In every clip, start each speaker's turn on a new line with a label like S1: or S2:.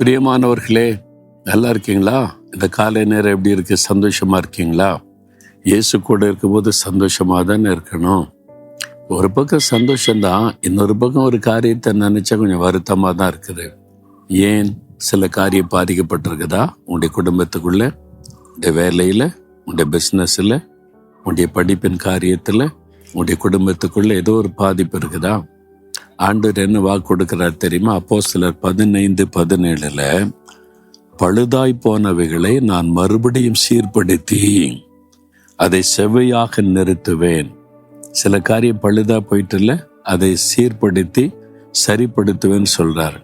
S1: பிரியமானவர்களே, நல்லா இருக்கீங்களா? இந்த காலை நேரம் எப்படி இருக்கு? சந்தோஷமா இருக்கீங்களா? இயேசு கூட இருக்கும்போது சந்தோஷமா தானே இருக்கணும். ஒரு பக்கம் சந்தோஷம்தான், இன்னொரு பக்கம் ஒரு காரியத்தை நினைச்சா கொஞ்சம் வருத்தமா தான் இருக்குது. ஏன்? சில காரியம் பாதிக்கப்பட்டிருக்குதா உங்களுடைய குடும்பத்துக்குள்ள, உங்களுடைய வேலையில, உங்களுடைய பிஸ்னஸ்ல, உங்களுடைய படிப்பின் காரியத்துல, உங்களுடைய குடும்பத்துக்குள்ள ஏதோ ஒரு பாதிப்பு இருக்குதா? ஆண்டவர் என்ன வாக்கு கொடுக்கிறார் தெரியுமா? அப்போஸ்தலர் 15:17 பழுதாய் போனவைகளை நான் மறுபடியும் சீர்படுத்தி அதை செவ்வையாக நிறுத்துவேன். சில காரியம் பழுதா போயிட்டுல, அதை சீர்படுத்தி சரிப்படுத்துவேன்னு சொல்றாரு.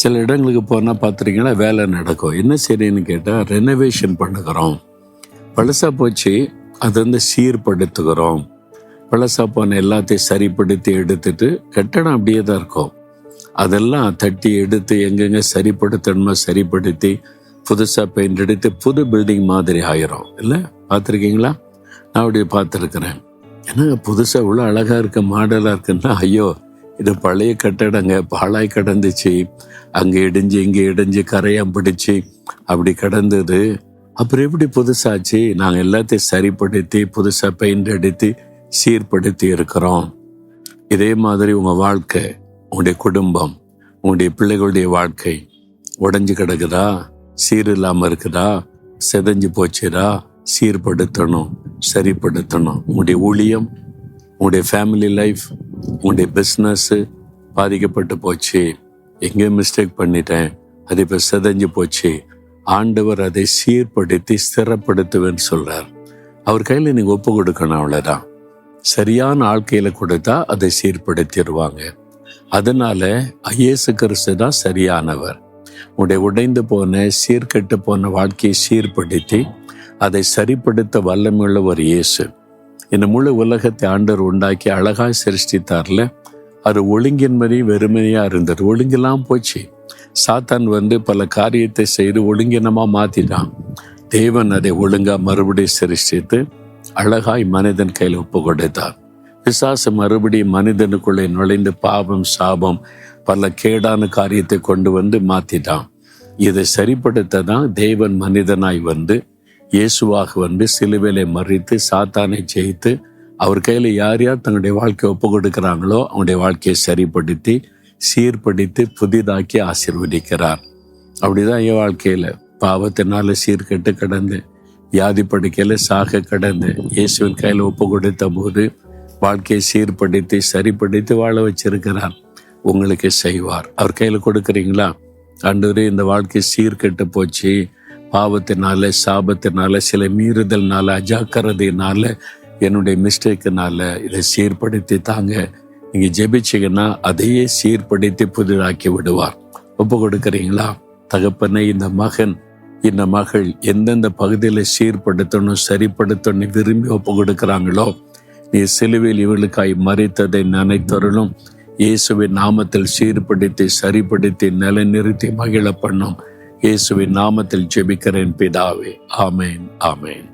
S1: சில இடங்களுக்கு போனா பார்த்துருக்கீங்கன்னா வேலை நடக்கும். என்ன சரின்னு கேட்டா, ரெனோவேஷன் பண்ணுகிறோம். பழசா போச்சு, அதை சீர்படுத்துகிறோம். பழசா போன எல்லாத்தையும் சரிப்படுத்தி எடுத்துட்டு கட்டடம் அப்படியே தான் இருக்கும். அதெல்லாம் தட்டி எடுத்து எங்கெங்க சரிப்படுத்தணுமோ சரிப்படுத்தி புதுசா பெயிண்ட் எடுத்து புது பில்டிங் மாதிரி ஆயிரும். இல்லை, பார்த்துருக்கீங்களா? நான் அப்படியே பார்த்துருக்கிறேன். ஏன்னா புதுசா இவ்வளோ அழகா இருக்கு, மாடலா இருக்குன்னா, ஐயோ இது பழைய கட்டடங்க, பாழாய் கிடந்துச்சு, அங்கே இடிஞ்சு இங்கே இடிஞ்சு கரையான் பிடிச்சு அப்படி கிடந்தது. அப்புறம் எப்படி புதுசாச்சு? நாங்கள் எல்லாத்தையும் சரிப்படுத்தி புதுசா பெயிண்ட் அடித்து சீர்படுத்தி இருக்கிறோம். இதே மாதிரி உங்க வாழ்க்கை, உங்களுடைய குடும்பம், உங்களுடைய பிள்ளைகளுடைய வாழ்க்கை உடைஞ்சு கிடக்குதா? சீர் இல்லாம இருக்குதா? செதஞ்சு போச்சுதா? சீர்படுத்தணும், சரிப்படுத்தணும். உங்களுடைய ஊழியம், உங்களுடைய ஃபேமிலி லைஃப், உங்களுடைய பிஸ்னஸ் பாதிக்கப்பட்டு போச்சு, எங்கேயும் மிஸ்டேக் பண்ணிட்டேன், அது இப்போ செதஞ்சு போச்சு. ஆண்டவர் அதை சீர்படுத்தி ஸ்திரப்படுத்துவேன்னு சொல்றார். அவர் கையில் நீங்க ஒப்பு கொடுக்கணும், அவ்வளவுதான். சரியான ஆட்கையில கொடுத்தா அதை சீர்படுத்திடுவாங்க. அதனால இயேசு கிறிஸ்து தான் சரியானவர். உடைய உடைந்து போன சீர்கெட்டு போன வாழ்க்கையை சீர்படுத்தி அதை சரிப்படுத்த வல்லமையுள்ள ஒரு இயேசு. இந்த முழு உலகத்தை ஆண்டவர் உண்டாக்கி அழகாய் சிருஷ்டித்தார்ல, அது ஒழுங்கின்மதி வெறுமனையா இருந்தது. ஒழுங்கெல்லாம் போச்சு. சாத்தான் பல காரியத்தை செய்து ஒழுங்கினமா மாத்திட்டான். தேவன் அதை ஒழுங்கா மறுபடியும் சிருஷ்டித்து அழகாய் மனிதன் கையில் ஒப்பு கொடுத்தார். பிசாசு மறுபடியும் மனிதனுக்குள்ளே நுழைந்து பாவம், சாபம், பல கேடான காரியத்தை கொண்டு மாத்திட்டான். இதை சரிப்படுத்த தான் தேவன் மனிதனாய் இயேசுவாக சிலுவையிலே மறித்து சாத்தானை ஜெயித்து அவர் கையில யார் யார் தங்களுடைய வாழ்க்கையை ஒப்பு கொடுக்கிறாங்களோ அவனுடைய வாழ்க்கையை சரிப்படுத்தி சீர்படுத்தி புதிதாக்கி ஆசீர்வதிக்கிறார். அப்படிதான் என் வாழ்க்கையில பாவத்தினால சீர்கெட்டு கிடந்து வியாதி படுக்கையில சாக கடந்து இயேசுவின் கையில ஒப்பு கொடுத்த போது வாழ்க்கையை சீர்படுத்தி சரிப்படுத்தி வாழ வச்சிருக்கிறார். உங்களுக்கு செய்வார். அவர் கையில கொடுக்குறீங்களா? ஆண்டவரே, இந்த வாழ்க்கை சீர்கெட்டு போச்சு, பாவத்தினால, சாபத்தினால, சில மீறுதல்னால, அஜாக்கிரதையினால, என்னுடைய மிஸ்டேக்குனால இதை சீர்படுத்தி தாங்க. நீங்க ஜெபிச்சீங்கன்னா அதையே சீர்படுத்தி புதிதாக்கி விடுவார். ஒப்பு கொடுக்குறீங்களா? தகப்பனை, இந்த மகன், இந்த மகள் எந்தெந்த பகுதியில சீர்படுத்தணும், சரிப்படுத்தணும் விரும்பி ஒப்பு கொடுக்கிறாங்களோ, நீ சிலுவையில் இவளுக்காய் மறித்ததை நினைத்தருளும். இயேசுவின் நாமத்தில் சீர்படுத்தி சரிப்படுத்தி நிலைநிறுத்தி மகிழ பண்ணும். இயேசுவின் நாமத்தில் ஜெபிக்கிறேன் பிதாவே. ஆமேன், ஆமேன்.